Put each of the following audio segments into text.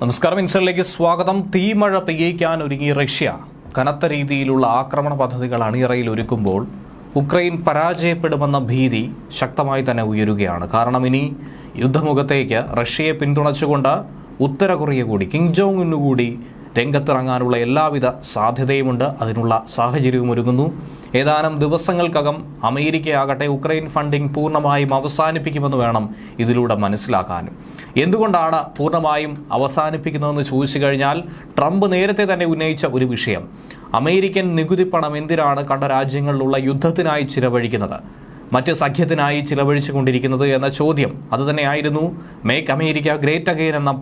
നമസ്കാരം, ഇൻസൈഡിലേക്ക് സ്വാഗതം. തീമഴ പെയ്യിക്കാൻ ഒരുങ്ങി റഷ്യ. കനത്ത രീതിയിലുള്ള ആക്രമണ പദ്ധതികൾ അണിയറയിൽ ഒരുക്കുമ്പോൾ ഉക്രൈൻ പരാജയപ്പെടുമെന്ന ഭീതി ശക്തമായി തന്നെ ഉയരുകയാണ്. കാരണം ഇനി യുദ്ധമുഖത്തേക്ക് റഷ്യയെ പിന്തുണച്ചുകൊണ്ട് ഉത്തര കൊറിയ കൂടി, കിം ജോങ് ഉൻ കൂടി രംഗത്തിറങ്ങാനുള്ള എല്ലാവിധ സാധ്യതയുമുണ്ട്. അതിനുള്ള സാഹചര്യവും ഒരുങ്ങുന്നു. ഏതാനും ദിവസങ്ങൾക്കകം അമേരിക്കയാകട്ടെ ഉക്രൈൻ ഫണ്ടിംഗ് പൂർണ്ണമായും അവസാനിപ്പിക്കുമെന്ന് വേണം ഇതിലൂടെ മനസ്സിലാക്കാനും. എന്തുകൊണ്ടാണ് പൂർണ്ണമായും അവസാനിപ്പിക്കുന്നതെന്ന് ചോദിച്ചു കഴിഞ്ഞാൽ, ട്രംപ് നേരത്തെ തന്നെ ഉന്നയിച്ച ഒരു വിഷയം, അമേരിക്കൻ നികുതി പണം എന്തിനാണ് കണ്ട രാജ്യങ്ങളിലുള്ള യുദ്ധത്തിനായി ചിലവഴിക്കുന്നത്, മറ്റ് സഖ്യത്തിനായി ചിലവഴിച്ചു കൊണ്ടിരിക്കുന്നത് എന്ന ചോദ്യം അതുതന്നെയായിരുന്നു മേക്ക് അമേരിക്ക ഗ്രേറ്റ് അഗെയിൻ എന്ന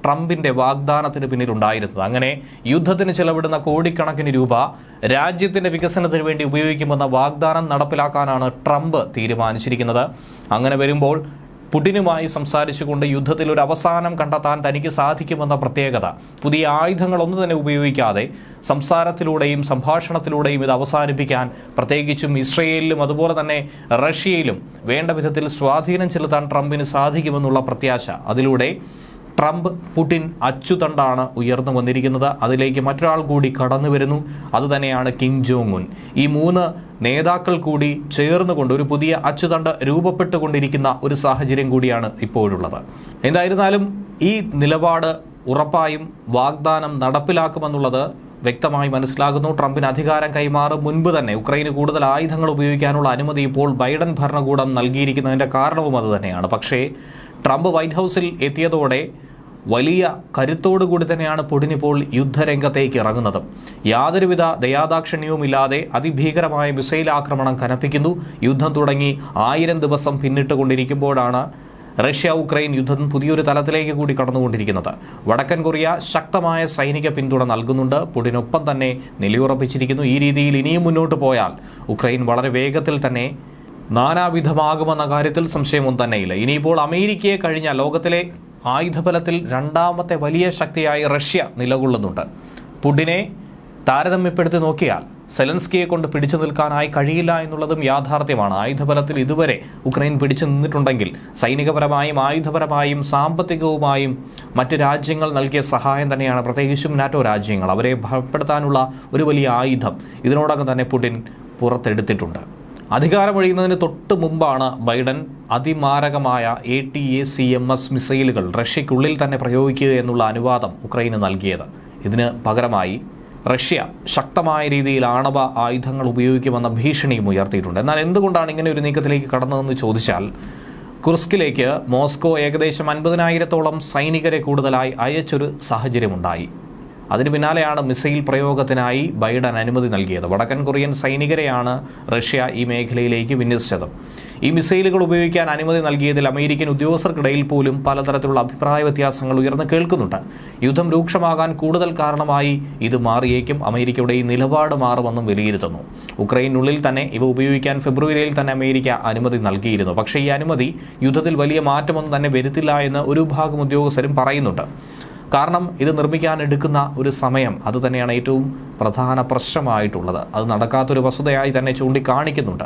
ട്രംപിന്റെ വാഗ്ദാനത്തിന് പിന്നിലുണ്ടായിരുന്നത്. അങ്ങനെ യുദ്ധത്തിന് ചെലവിടുന്ന കോടിക്കണക്കിന് രൂപ രാജ്യത്തിന്റെ വികസനത്തിന് വേണ്ടി ഉപയോഗിക്കുമെന്ന വാഗ്ദാനം നടപ്പിലാക്കാനാണ് ട്രംപ് തീരുമാനിച്ചിരിക്കുന്നത്. അങ്ങനെ വരുമ്പോൾ പുടിനുമായി സംസാരിച്ചുകൊണ്ട് യുദ്ധത്തിൽ ഒരു അവസാനം കണ്ടെത്താൻ തനിക്ക് സാധിക്കുമെന്ന പ്രത്യേകത, പുതിയ ആയുധങ്ങളൊന്നും തന്നെ ഉപയോഗിക്കാതെ സംസാരത്തിലൂടെയും സംഭാഷണത്തിലൂടെയും ഇത് അവസാനിപ്പിക്കാൻ പ്രത്യേകിച്ചും ഇസ്രയേലിലും അതുപോലെ തന്നെ റഷ്യയിലും വേണ്ട വിധത്തിൽ സ്വാധീനം ചെലുത്താൻ ട്രംപിന് സാധിക്കുമെന്നുള്ള പ്രത്യാശ, അതിലൂടെ ട്രംപ് പുടിൻ അച്ചുതണ്ടാണ് ഉയർന്നു വന്നിരിക്കുന്നത്. അതിലേക്ക് മറ്റൊരാൾ കൂടി കടന്നു വരുന്നു. അതുതന്നെയാണ് കിം ജോങ് ഉൻ. ഈ മൂന്ന് നേതാക്കൾ കൂടി ചേർന്നുകൊണ്ട് ഒരു പുതിയ അച്ചുതണ്ട് രൂപപ്പെട്ടുകൊണ്ടിരിക്കുന്ന ഒരു സാഹചര്യം കൂടിയാണ് ഇപ്പോഴുള്ളത്. എന്തായിരുന്നാലും ഈ നിലപാട് ഉറപ്പായും വാഗ്ദാനം നടപ്പിലാക്കുമെന്നുള്ളത് വ്യക്തമായി മനസ്സിലാകുന്നു. ട്രംപിന് അധികാരം കൈമാറും മുൻപ് തന്നെ ഉക്രൈന് കൂടുതൽ ആയുധങ്ങൾ ഉപയോഗിക്കാനുള്ള അനുമതി ഇപ്പോൾ ബൈഡൻ ഭരണകൂടം നൽകിയിരിക്കുന്നതിൻ്റെ കാരണവും അതുതന്നെയാണ്. പക്ഷേ ട്രംപ് വൈറ്റ് ഹൗസിൽ എത്തിയതോടെ വലിയ കരുത്തോടുകൂടി തന്നെയാണ് പുടിൻ ഇപ്പോൾ യുദ്ധരംഗത്തേക്ക് ഇറങ്ങുന്നത്. യാതൊരുവിധ ദയാദാക്ഷിണ്യവുമില്ലാതെ അതിഭീകരമായ മിസൈൽ ആക്രമണം കനപ്പിക്കുന്നു. യുദ്ധം തുടങ്ങി 1000 ദിവസം പിന്നിട്ടുകൊണ്ടിരിക്കുമ്പോഴാണ് റഷ്യ ഉക്രൈൻ യുദ്ധം പുതിയൊരു തലത്തിലേക്ക് കൂടി കടന്നുകൊണ്ടിരിക്കുന്നത്. വടക്കൻ കൊറിയ ശക്തമായ സൈനിക പിന്തുണ നൽകുന്നുണ്ട്. പുടിനൊപ്പം തന്നെ നിലയുറപ്പിച്ചിരിക്കുന്നു. ഈ രീതിയിൽ ഇനിയും മുന്നോട്ട് പോയാൽ ഉക്രൈൻ വളരെ വേഗത്തിൽ തന്നെ നാനാവിധമാകുമെന്ന കാര്യത്തിൽ സംശയമൊന്നും തന്നെയില്ല. ഇനിയിപ്പോൾ അമേരിക്കയെ കഴിഞ്ഞ ലോകത്തിലെ ആയുധബലത്തിൽ രണ്ടാമത്തെ വലിയ ശക്തിയായി റഷ്യ നിലകൊള്ളുന്നുണ്ട്. പുടിനെ താരതമ്യപ്പെടുത്തി നോക്കിയാൽ സെലൻസ്കിയെ കൊണ്ട് പിടിച്ചു നിൽക്കാനായി കഴിയില്ല എന്നുള്ളതും യാഥാർത്ഥ്യമാണ്. ആയുധബലത്തിൽ ഇതുവരെ ഉക്രൈൻ പിടിച്ചു നിന്നിട്ടുണ്ടെങ്കിൽ സൈനികപരമായും ആയുധപരമായും സാമ്പത്തികവുമായും മറ്റ് രാജ്യങ്ങൾ നൽകിയ സഹായം തന്നെയാണ്, പ്രത്യേകിച്ചും നാറ്റോ രാജ്യങ്ങൾ. അവരെ ഭയപ്പെടുത്താനുള്ള ഒരു വലിയ ആയുധം ഇതിനോടകം തന്നെ പുടിൻ പുറത്തെടുത്തിട്ടുണ്ട്. അധികാരമൊഴിയുന്നതിന് തൊട്ട് മുമ്പാണ് ബൈഡൻ അതിമാരകമായ ATACMS മിസൈലുകൾ റഷ്യയ്ക്കുള്ളിൽ തന്നെ പ്രയോഗിക്കുക എന്നുള്ള അനുവാദം ഉക്രൈന് നൽകിയത്. ഇതിന് പകരമായി റഷ്യ ശക്തമായ രീതിയിൽ ആണവ ആയുധങ്ങൾ ഉപയോഗിക്കുമെന്ന ഭീഷണിയും ഉയർത്തിയിട്ടുണ്ട്. എന്നാൽ എന്തുകൊണ്ടാണ് ഇങ്ങനെ ഒരു നീക്കത്തിലേക്ക് കടന്നതെന്ന് ചോദിച്ചാൽ, കുർസ്കിലേക്ക് മോസ്കോ ഏകദേശം 50,000-ഓളം സൈനികരെ കൂടുതലായി അയച്ചൊരു സാഹചര്യമുണ്ടായി. അതിന് പിന്നാലെയാണ് മിസൈൽ പ്രയോഗത്തിനായി ബൈഡൻ അനുമതി നൽകിയത്. വടക്കൻ കൊറിയൻ സൈനികരെയാണ് റഷ്യ ഈ മേഖലയിലേക്ക് വിന്യസിച്ചത്. ഈ മിസൈലുകൾ ഉപയോഗിക്കാൻ അനുമതി നൽകിയതിൽ അമേരിക്കൻ ഉദ്യോഗസ്ഥർക്കിടയിൽ പോലും പലതരത്തിലുള്ള അഭിപ്രായ വ്യത്യാസങ്ങൾ ഉയർന്നു കേൾക്കുന്നുണ്ട്. യുദ്ധം രൂക്ഷമാകാൻ കൂടുതൽ കാരണമായി ഇത് മാറിയേക്കും. അമേരിക്കയുടെ ഈ നിലപാട് മാറുമെന്നും വിലയിരുത്തുന്നു. ഉക്രൈനുള്ളിൽ തന്നെ ഇവ ഉപയോഗിക്കാൻ ഫെബ്രുവരിയിൽ തന്നെ അമേരിക്ക അനുമതി നൽകിയിരുന്നു. പക്ഷേ ഈ അനുമതി യുദ്ധത്തിൽ വലിയ മാറ്റമൊന്നും തന്നെ വരുത്തില്ല എന്ന് ഒരു വിഭാഗം ഉദ്യോഗസ്ഥരും പറയുന്നുണ്ട്. കാരണം ഇത് നിർമ്മിക്കാൻ എടുക്കുന്ന ഒരു സമയം അത് തന്നെയാണ് ഏറ്റവും പ്രധാന പ്രശ്നമായിട്ടുള്ളത്. അത് നടക്കാത്തൊരു വസ്തുതയായി തന്നെ ചൂണ്ടിക്കാണിക്കുന്നുണ്ട്.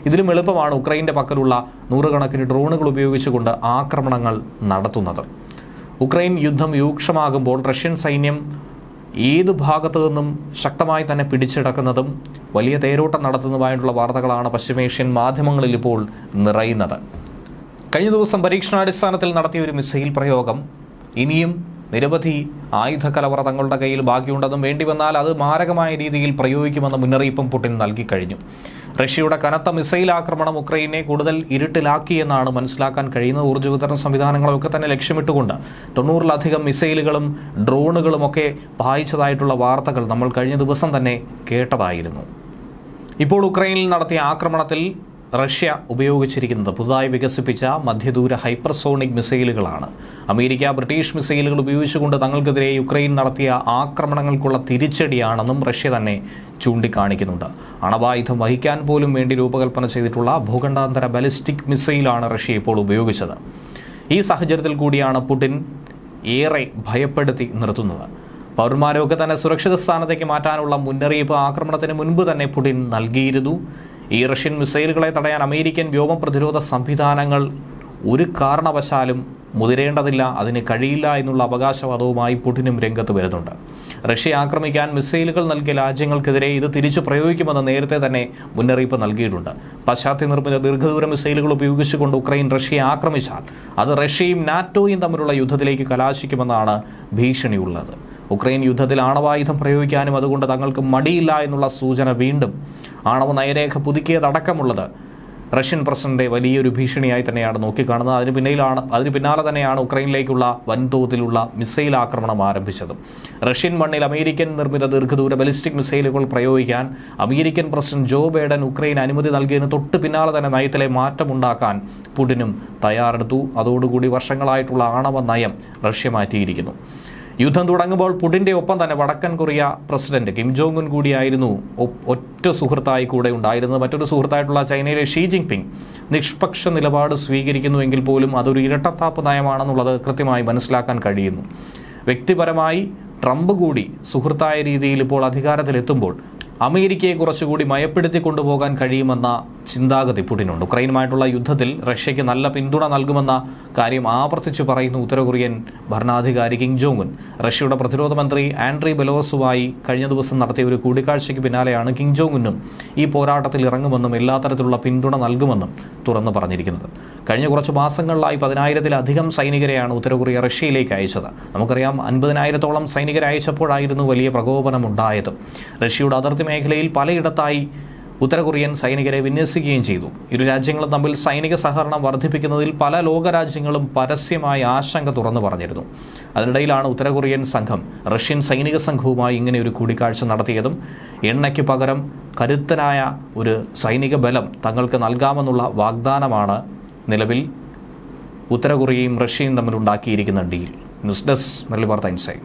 ഇതിലും എളുപ്പമാണ് ഉക്രൈൻ്റെ പക്കലുള്ള നൂറുകണക്കിന് ഡ്രോണുകൾ ഉപയോഗിച്ചുകൊണ്ട് ആക്രമണങ്ങൾ നടത്തുന്നത്. ഉക്രൈൻ യുദ്ധം രൂക്ഷമാകുമ്പോൾ റഷ്യൻ സൈന്യം ഏത് ഭാഗത്തു നിന്നും ശക്തമായി തന്നെ പിടിച്ചെടുക്കുന്നതും വലിയ തേരോട്ടം നടത്തുന്നതുമായിട്ടുള്ള വാർത്തകളാണ് പശ്ചിമേഷ്യൻ മാധ്യമങ്ങളിൽ ഇപ്പോൾ നിറയുന്നത്. കഴിഞ്ഞ ദിവസം പരീക്ഷണാടിസ്ഥാനത്തിൽ നടത്തിയ ഒരു മിസൈൽ പ്രയോഗം ഇനിയും നിരവധി ആയുധ കലവറ തങ്ങളുടെ കയ്യിൽ ബാക്കിയുണ്ടെന്നും വേണ്ടി വന്നാൽ അത് മാരകമായ രീതിയിൽ പ്രയോഗിക്കുമെന്ന മുന്നറിയിപ്പും പുടിൻ നൽകിക്കഴിഞ്ഞു. റഷ്യയുടെ കനത്ത മിസൈൽ ആക്രമണം ഉക്രൈനെ കൂടുതൽ ഇരുട്ടിലാക്കിയെന്നാണ് മനസ്സിലാക്കാൻ കഴിയുന്നത്. ഊർജ്ജ വിതരണ സംവിധാനങ്ങളൊക്കെ തന്നെ ലക്ഷ്യമിട്ടുകൊണ്ട് 90-ലധികം മിസൈലുകളും ഡ്രോണുകളുമൊക്കെ പായിച്ചതായിട്ടുള്ള വാർത്തകൾ നമ്മൾ കഴിഞ്ഞ ദിവസം തന്നെ കേട്ടതായിരുന്നു. ഇപ്പോൾ ഉക്രൈനിൽ നടത്തിയ ആക്രമണത്തിൽ റഷ്യ ഉപയോഗിച്ചിരിക്കുന്നത് പുതുതായി വികസിപ്പിച്ച മധ്യദൂര ഹൈപ്പർസോണിക് മിസൈലുകളാണ്. അമേരിക്ക ബ്രിട്ടീഷ് മിസൈലുകൾ ഉപയോഗിച്ചുകൊണ്ട് തങ്ങൾക്കെതിരെ യുക്രൈൻ നടത്തിയ ആക്രമണങ്ങൾക്കുള്ള തിരിച്ചടിയാണെന്നും റഷ്യ തന്നെ ചൂണ്ടിക്കാണിക്കുന്നുണ്ട്. അണവായുധം വഹിക്കാൻ പോലും വേണ്ടി രൂപകൽപ്പന ചെയ്തിട്ടുള്ള ഭൂഖണ്ഡാന്തര ബാലിസ്റ്റിക് മിസൈലാണ് റഷ്യ ഇപ്പോൾ ഉപയോഗിച്ചത്. ഈ സാഹചര്യത്തിൽ കൂടിയാണ് പുടിൻ ഏറെ ഭയപ്പെടുത്തി നിർത്തുന്നത്. പൗരന്മാരെയൊക്കെ തന്നെ സുരക്ഷിത സ്ഥാനത്തേക്ക് മാറ്റാനുള്ള മുന്നറിയിപ്പ് ആക്രമണത്തിന് മുൻപ് തന്നെ പുടിൻ നൽകിയിരുന്നു. ഈ റഷ്യൻ മിസൈലുകളെ തടയാൻ അമേരിക്കൻ വ്യോമ പ്രതിരോധ സംവിധാനങ്ങൾ ഒരു കാരണവശാലും മുതിരേണ്ടതില്ല, അതിന് കഴിയില്ല എന്നുള്ള അവകാശവാദവുമായി പുടിനും രംഗത്ത് വരുന്നുണ്ട്. റഷ്യ ആക്രമിക്കാൻ മിസൈലുകൾ നൽകിയ രാജ്യങ്ങൾക്കെതിരെ ഇത് തിരിച്ചു പ്രയോഗിക്കുമെന്ന് നേരത്തെ തന്നെ മുന്നറിയിപ്പ് നൽകിയിട്ടുണ്ട്. പാശ്ചാത്യ നിർമ്മിത ദീർഘദൂര മിസൈലുകൾ ഉപയോഗിച്ചുകൊണ്ട് ഉക്രൈൻ റഷ്യയെ ആക്രമിച്ചാൽ അത് റഷ്യയും നാറ്റോയും തമ്മിലുള്ള യുദ്ധത്തിലേക്ക് കലാശിക്കുമെന്നാണ് ഭീഷണിയുള്ളത്. ഉക്രൈൻ യുദ്ധത്തിൽ ആണവായുധം പ്രയോഗിക്കാനും അതുകൊണ്ട് തങ്ങൾക്ക് മടിയില്ല എന്നുള്ള സൂചന വീണ്ടും ആണവ നയരേഖ പുതുക്കിയതടക്കമുള്ളത് റഷ്യൻ പ്രസിഡന്റ് വലിയൊരു ഭീഷണിയായി തന്നെയാണ് നോക്കിക്കാണുന്നത്. അതിന് പിന്നാലെ തന്നെയാണ് ഉക്രൈനിലേക്കുള്ള വൻതോതിലുള്ള മിസൈൽ ആക്രമണം ആരംഭിച്ചത്. റഷ്യൻ മണ്ണിൽ അമേരിക്കൻ നിർമ്മിത ദീർഘദൂര ബലിസ്റ്റിക് മിസൈലുകൾ പ്രയോഗിക്കാൻ American president Joe Biden Ukraine അനുമതി നൽകിയതിന് തൊട്ട് പിന്നാലെ തന്നെ നയത്തിലെ മാറ്റമുണ്ടാക്കാൻ പുടിനും തയ്യാറെടുത്തു. അതോടുകൂടി വർഷങ്ങളായിട്ടുള്ള ആണവ നയം റഷ്യ മാറ്റിയിരിക്കുന്നു. യുദ്ധം തുടങ്ങുമ്പോൾ പുടിന്റെ ഒപ്പം തന്നെ വടക്കൻ Korea president Kim Jong Un കൂടിയായിരുന്നു ഒറ്റ സുഹൃത്തായി കൂടെ ഉണ്ടായിരുന്നത്. മറ്റൊരു സുഹൃത്തായിട്ടുള്ള ചൈനയിലെ ഷീ ജിൻപിങ് നിഷ്പക്ഷ നിലപാട് സ്വീകരിക്കുന്നുവെങ്കിൽ പോലും അതൊരു ഇരട്ടത്താപ്പ് നയമാണെന്നുള്ളത് കൃത്യമായി മനസ്സിലാക്കാൻ കഴിയുന്നു. വ്യക്തിപരമായി ട്രംപ് കൂടി സുഹൃത്തായ രീതിയിൽ ഇപ്പോൾ അധികാരത്തിലെത്തുമ്പോൾ അമേരിക്കയെ കുറച്ചുകൂടി മയപ്പെടുത്തി കൊണ്ടുപോകാൻ കഴിയുമെന്ന ചിന്താഗതി പുടിനുണ്ട്. ഉക്രൈനുമായിട്ടുള്ള യുദ്ധത്തിൽ റഷ്യയ്ക്ക് നല്ല പിന്തുണ നൽകുമെന്ന കാര്യം ആവർത്തിച്ചു പറയുന്ന ഉത്തര കൊറിയൻ ഭരണാധികാരി കിം ജോങ് ഉൻ റഷ്യയുടെ പ്രതിരോധ മന്ത്രി ആൻഡ്രി ബെലോസുമായി കഴിഞ്ഞ ദിവസം നടത്തിയ ഒരു കൂടിക്കാഴ്ചയ്ക്ക് പിന്നാലെയാണ് കിം ജോങ് ഉന്നും ഈ പോരാട്ടത്തിൽ ഇറങ്ങുമെന്നും എല്ലാ തരത്തിലുള്ള പിന്തുണ നൽകുമെന്നും തുറന്നു പറഞ്ഞിരിക്കുന്നത്. കഴിഞ്ഞ കുറച്ച് മാസങ്ങളിലായി 10,000-ലധികം സൈനികരെയാണ് ഉത്തര കൊറിയ റഷ്യയിലേക്ക് അയച്ചത്. നമുക്കറിയാം 50,000-ഓളം സൈനികരെ അയച്ചപ്പോഴായിരുന്നു വലിയ പ്രകോപനമുണ്ടായത്. റഷ്യയുടെ അതിർത്തി മേഖലയിൽ പലയിടത്തായി ഉത്തര കൊറിയൻ സൈനികരെ വിന്യസിക്കുകയും ചെയ്തു. ഇരു രാജ്യങ്ങളും തമ്മിൽ സൈനിക സഹകരണം വർദ്ധിപ്പിക്കുന്നതിൽ പല ലോകരാജ്യങ്ങളും പരസ്യമായി ആശങ്ക തുറന്നു പറഞ്ഞിരുന്നു. അതിനിടയിലാണ് ഉത്തര കൊറിയൻ സംഘം റഷ്യൻ സൈനിക സംഘവുമായി ഇങ്ങനെ ഒരു കൂടിക്കാഴ്ച നടത്തിയതും എണ്ണയ്ക്ക് പകരം കരുത്തനായ ഒരു സൈനിക ബലം തങ്ങൾക്ക് നൽകാമെന്നുള്ള വാഗ്ദാനമാണ് നിലവിൽ ഉത്തര കൊറിയയും റഷ്യയും തമ്മിലുണ്ടാക്കിയിരിക്കുന്ന ഡീൽ. ന്യൂസ് ഡെസ്ക് മലയാളി വാർത്ത ഇൻസൈഡ്.